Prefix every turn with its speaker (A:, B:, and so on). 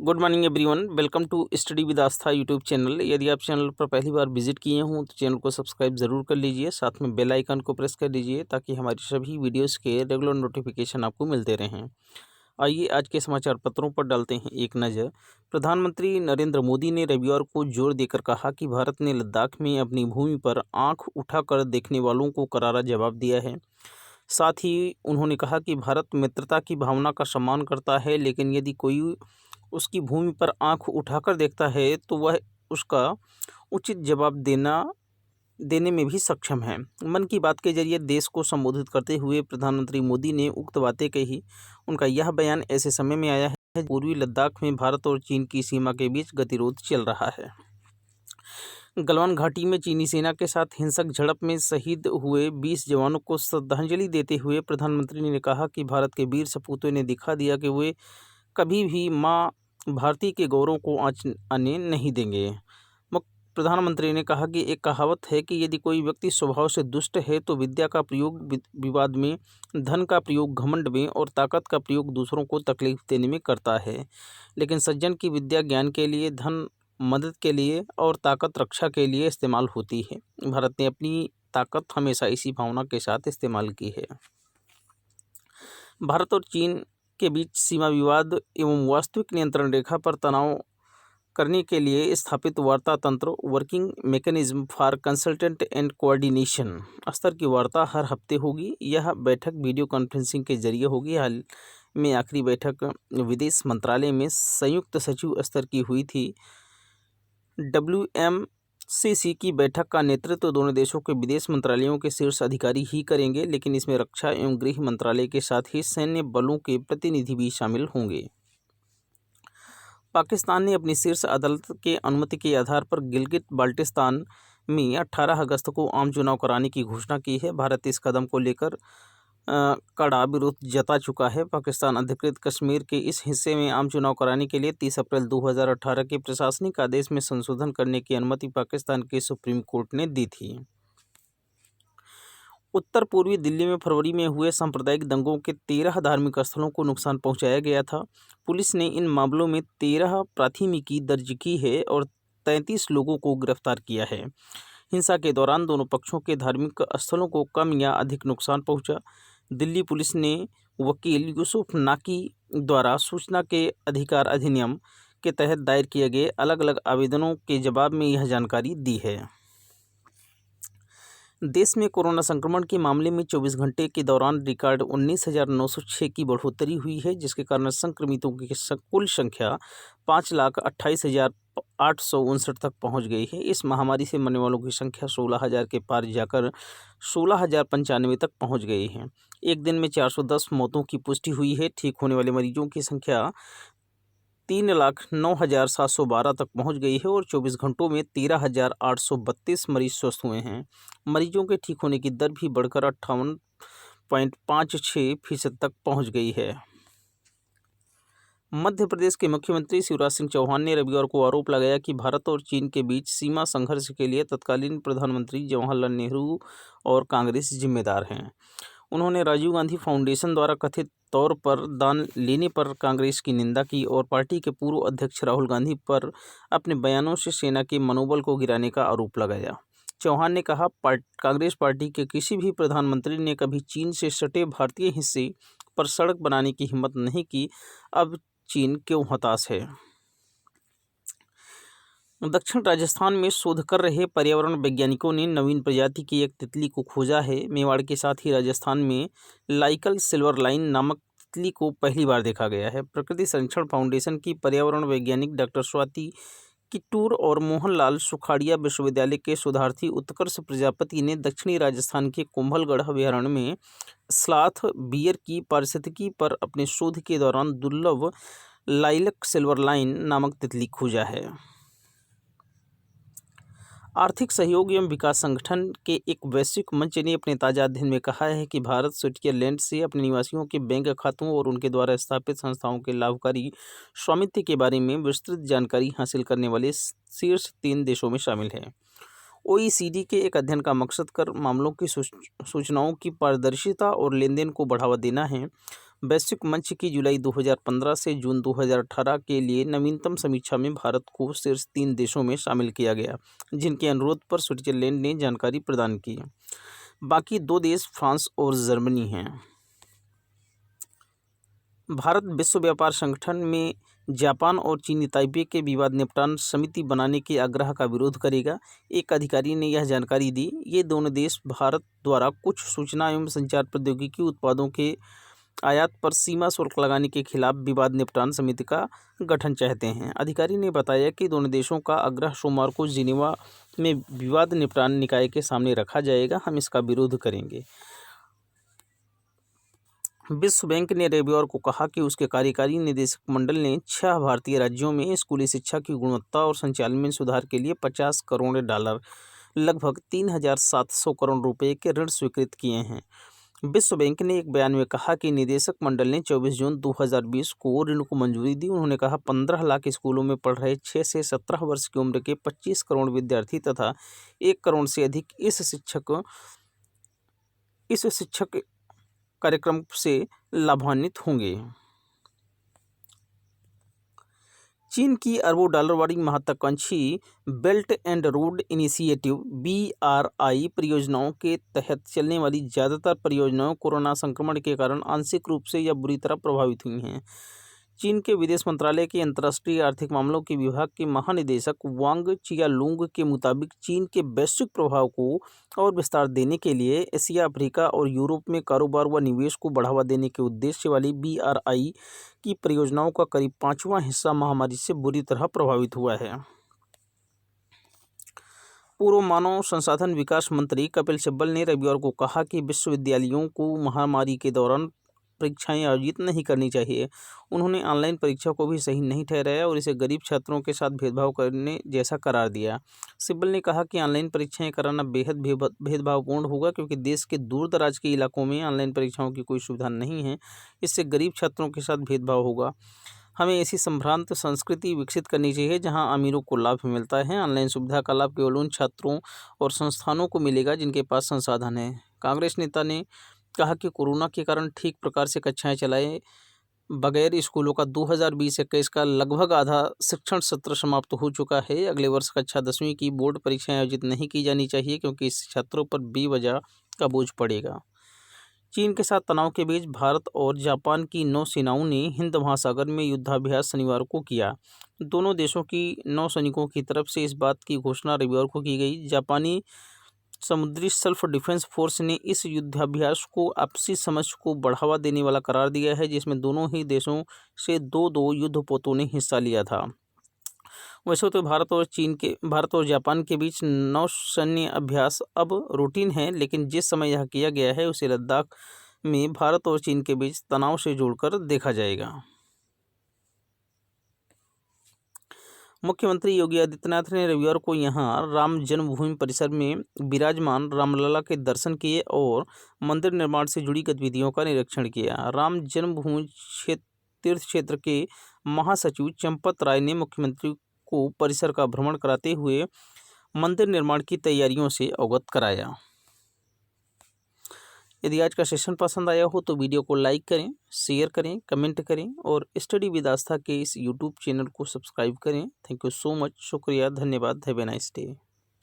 A: Good morning everyone, welcome to study with Aastha YouTube channel. यदि आप channel पर पहली बार विजिट किए हों तो चैनल को सब्सक्राइब ज़रूर कर लीजिए, साथ में बेल आइकन को प्रेस कर लीजिए ताकि हमारी सभी वीडियोस के रेगुलर नोटिफिकेशन आपको मिलते रहें। आइए आज के समाचार पत्रों पर डालते हैं एक नज़र। प्रधानमंत्री नरेंद्र मोदी ने रविवार को जोर देकर कहा कि भारत ने लद्दाख में अपनी भूमि पर आंख उठाकर देखने वालों को करारा जवाब दिया है। साथ ही उन्होंने कहा कि भारत मित्रता की भावना का सम्मान करता है, लेकिन यदि कोई उसकी भूमि पर आंख उठाकर देखता है तो वह उसका उचित जवाब देने में भी सक्षम है। मन की बात के जरिए देश को संबोधित करते हुए प्रधानमंत्री मोदी ने उक्त बातें कही। उनका यह बयान ऐसे समय में आया है पूर्वी लद्दाख में भारत और चीन की सीमा के बीच गतिरोध चल रहा है। गलवान घाटी में चीनी सेना के साथ हिंसक झड़प में शहीद हुए 20 जवानों को श्रद्धांजलि देते हुए प्रधानमंत्री ने कहा कि भारत के वीर सपूतों ने दिखा दिया कि वे कभी भी माँ भारती के गौरव को आँच आने नहीं देंगे। प्रधानमंत्री ने कहा कि एक कहावत है कि यदि कोई व्यक्ति स्वभाव से दुष्ट है तो विद्या का प्रयोग विवाद में, धन का प्रयोग घमंड में और ताकत का प्रयोग दूसरों को तकलीफ देने में करता है, लेकिन सज्जन की विद्या ज्ञान के लिए, धन मदद के लिए और ताकत रक्षा के लिए इस्तेमाल होती है। भारत ने अपनी ताकत हमेशा इसी भावना के साथ इस्तेमाल की है। भारत और चीन के बीच सीमा विवाद एवं वास्तविक नियंत्रण रेखा पर तनाव करने के लिए स्थापित वार्ता तंत्र working mechanism for consultant and coordination स्तर की वार्ता हर हफ्ते होगी। यह बैठक वीडियो कॉन्फ्रेंसिंग के जरिए होगी। हाल में आखिरी बैठक विदेश मंत्रालय में संयुक्त सचिव स्तर की हुई थी। WMCC की बैठक का नेतृत्व दोनों देशों के विदेश मंत्रालयों के शीर्ष अधिकारी ही करेंगे, लेकिन इसमें रक्षा एवं गृह मंत्रालय के साथ ही सैन्य बलों के प्रतिनिधि भी शामिल होंगे। पाकिस्तान ने अपनी शीर्ष अदालत के अनुमति के आधार पर गिलगित बाल्टिस्तान में 18 अगस्त को आम चुनाव कराने की घोषणा की है। भारत इस कदम को लेकर कड़ा विरोध जता चुका है। पाकिस्तान अधिकृत कश्मीर के इस हिस्से में आम चुनाव कराने के लिए 30 अप्रैल 2018 के प्रशासनिक आदेश में संशोधन करने की अनुमति पाकिस्तान के सुप्रीम कोर्ट ने दी थी। उत्तर पूर्वी दिल्ली में फरवरी में हुए सांप्रदायिक दंगों के 13 धार्मिक स्थलों को नुकसान पहुंचाया गया था। पुलिस ने इन मामलों में 13 प्राथमिकी दर्ज की है और 33 लोगों को गिरफ्तार किया है। हिंसा के दौरान दोनों पक्षों के धार्मिक स्थलों को कम या अधिक नुकसान पहुंचा। दिल्ली पुलिस ने वकील यूसुफ नाकी द्वारा सूचना के अधिकार अधिनियम के तहत दायर किए गए अलग अलग आवेदनों के जवाब में यह जानकारी दी है। देश में कोरोना संक्रमण के मामले में 24 घंटे के दौरान रिकॉर्ड 19,906 की बढ़ोतरी हुई है, जिसके कारण संक्रमितों की कुल संख्या 5,28,859 तक पहुंच गई है। इस महामारी से मरने वालों की संख्या 16,000 के पार जाकर 16,095 तक पहुंच गई है। एक दिन में 410 मौतों की पुष्टि हुई है। ठीक होने वाले मरीजों की संख्या 3,09,712 तक पहुंच गई है और 24 घंटों में 13,832 मरीज स्वस्थ हुए हैं। मरीजों के ठीक होने की दर भी बढ़कर 58.56% तक पहुंच गई है। मध्य प्रदेश के मुख्यमंत्री शिवराज सिंह चौहान ने रविवार को आरोप लगाया कि भारत और चीन के बीच सीमा संघर्ष के लिए तत्कालीन प्रधानमंत्री जवाहरलाल नेहरू और कांग्रेस जिम्मेदार हैं। उन्होंने राजीव गांधी फाउंडेशन द्वारा कथित तौर पर दान लेने पर कांग्रेस की निंदा की और पार्टी के पूर्व अध्यक्ष राहुल गांधी पर अपने बयानों से सेना के मनोबल को गिराने का आरोप लगाया। चौहान ने कहा, कांग्रेस पार्टी के किसी भी प्रधानमंत्री ने कभी चीन से सटे भारतीय हिस्से पर सड़क बनाने की हिम्मत नहीं की। अब चीन क्यों हताश है? दक्षिण राजस्थान में शोध कर रहे पर्यावरण वैज्ञानिकों ने नवीन प्रजाति की एक तितली को खोजा है। मेवाड़ के साथ ही राजस्थान में लाइकल सिल्वर लाइन नामक तितली को पहली बार देखा गया है। प्रकृति संरक्षण फाउंडेशन की पर्यावरण वैज्ञानिक डॉक्टर स्वाति किट्टूर और मोहनलाल सुखाड़िया विश्वविद्यालय के शोधार्थी उत्कर्ष प्रजापति ने दक्षिणी राजस्थान के कुंभलगढ़ अभयारण्य में स्लॉथ बियर की पारिस्थितिकी पर अपने शोध के दौरान दुर्लभ लाइलक सिल्वर लाइन नामक तितली खोजा है। आर्थिक सहयोग एवं विकास संगठन के एक वैश्विक मंच ने अपने ताज़ा अध्ययन में कहा है कि भारत स्विट्जरलैंड से अपने निवासियों के बैंक खातों और उनके द्वारा स्थापित संस्थाओं के लाभकारी स्वामित्व के बारे में विस्तृत जानकारी हासिल करने वाले शीर्ष 3 देशों में शामिल है। OECD के एक अध्ययन का मकसद कर मामलों की सूचनाओं की पारदर्शिता और लेन देन को बढ़ावा देना है। वैश्विक मंच की जुलाई 2015 से जून 2018 के लिए नवीनतम समीक्षा में भारत को शीर्ष 3 देशों में शामिल किया गया, जिनके अनुरोध पर स्विट्जरलैंड ने जानकारी प्रदान की। बाकी 2 देश फ्रांस और जर्मनी हैं। भारत विश्व व्यापार संगठन में जापान और चीनी ताइपे के विवाद निपटान समिति बनाने के आग्रह का विरोध करेगा। एक अधिकारी ने यह जानकारी दी। ये दोनों देश भारत द्वारा कुछ सूचना एवं संचार प्रौद्योगिकी उत्पादों के आयात पर सीमा शुल्क लगाने के खिलाफ विवाद निपटान समिति का गठन चाहते हैं। अधिकारी ने बताया कि दोनों देशों का आग्रह सोमवार को जिनेवा में विवाद निपटान निकाय के सामने रखा जाएगा। हम इसका विरोध करेंगे। विश्व बैंक ने रविवार को कहा कि उसके कार्यकारी निदेशक मंडल ने 6 भारतीय राज्यों में स्कूली शिक्षा की गुणवत्ता और संचालन में सुधार के लिए $50 करोड़, लगभग 3,700 करोड़ रुपए के ऋण स्वीकृत किए हैं। विश्व बैंक ने एक बयान में कहा कि निदेशक मंडल ने 24 जून 2020 को ऋण को मंजूरी दी। उन्होंने कहा 15 लाख स्कूलों में पढ़ रहे 6 से 17 वर्ष की उम्र के 25 करोड़ विद्यार्थी तथा 1 करोड़ से अधिक इस शिक्षक कार्यक्रम से लाभान्वित होंगे। चीन की अरबों डॉलर वाली महत्वाकांक्षी belt and road initiative BRI परियोजनाओं के तहत चलने वाली ज़्यादातर परियोजनाएं कोरोना संक्रमण के कारण आंशिक रूप से या बुरी तरह प्रभावित हुई हैं। चीन के विदेश मंत्रालय के अंतर्राष्ट्रीय आर्थिक मामलों के विभाग के महानिदेशक वांग चियालुंग के मुताबिक चीन के वैश्विक प्रभाव को और विस्तार देने के लिए एशिया, अफ्रीका और यूरोप में कारोबार व निवेश को बढ़ावा देने के उद्देश्य वाली BRI की परियोजनाओं का करीब 5वां हिस्सा महामारी से बुरी तरह प्रभावित हुआ है। पूर्व मानव संसाधन विकास मंत्री कपिल सिब्बल ने रविवार को कहा कि विश्वविद्यालयों को महामारी के दौरान परीक्षाएं आयोजित नहीं करनी चाहिए। उन्होंने ऑनलाइन परीक्षा को भी सही नहीं ठहराया और इसे गरीब छात्रों के साथ भेदभाव करने जैसा करार दिया। सिब्बल ने कहा कि ऑनलाइन परीक्षाएं कराना बेहद भेदभावपूर्ण होगा, क्योंकि देश के दूर दराज के इलाकों में ऑनलाइन परीक्षाओं की कोई सुविधा नहीं है। इससे गरीब छात्रों के साथ भेदभाव होगा। हमें ऐसी संभ्रांत संस्कृति विकसित करनी चाहिए जहां अमीरों को लाभ मिलता है। ऑनलाइन सुविधा का लाभ केवल उन छात्रों और संस्थानों को मिलेगा जिनके पास संसाधन है। कांग्रेस नेता ने कहा कि कोरोना के कारण ठीक प्रकार से कक्षाएं चलाए बगैर स्कूलों का 2020-21 का लगभग आधा शिक्षण सत्र समाप्त हो चुका है। अगले वर्ष कक्षा 10वीं की बोर्ड परीक्षाएं आयोजित नहीं की जानी चाहिए, क्योंकि इससे छात्रों पर बेवजह का बोझ पड़ेगा। चीन के साथ तनाव के बीच भारत और जापान की नौसेनाओं ने हिंद महासागर में युद्धाभ्यास शनिवार को किया। दोनों देशों की नौसैनिकों की तरफ से इस बात की घोषणा रविवार को की गई। जापानी समुद्री सेल्फ डिफेंस फोर्स ने इस युद्धाभ्यास को आपसी समझ को बढ़ावा देने वाला करार दिया है, जिसमें दोनों ही देशों से 2-2 युद्धपोतों ने हिस्सा लिया था। वैसे तो भारत और जापान के बीच नौसैन्य अभ्यास अब रूटीन है, लेकिन जिस समय यह किया गया है उसे लद्दाख में भारत और चीन के बीच तनाव से जोड़कर देखा जाएगा। मुख्यमंत्री योगी आदित्यनाथ ने रविवार को यहां राम जन्मभूमि परिसर में विराजमान रामलला के दर्शन किए और मंदिर निर्माण से जुड़ी गतिविधियों का निरीक्षण किया। राम जन्मभूमि तीर्थ क्षेत्र के महासचिव चंपत राय ने मुख्यमंत्री को परिसर का भ्रमण कराते हुए मंदिर निर्माण की तैयारियों से अवगत कराया। यदि आज का सेशन पसंद आया हो तो वीडियो को लाइक करें, शेयर करें, कमेंट करें और स्टडी विद आस्था के इस यूट्यूब चैनल को सब्सक्राइब करें। Thank you so much. शुक्रिया, धन्यवाद। Have a nice day.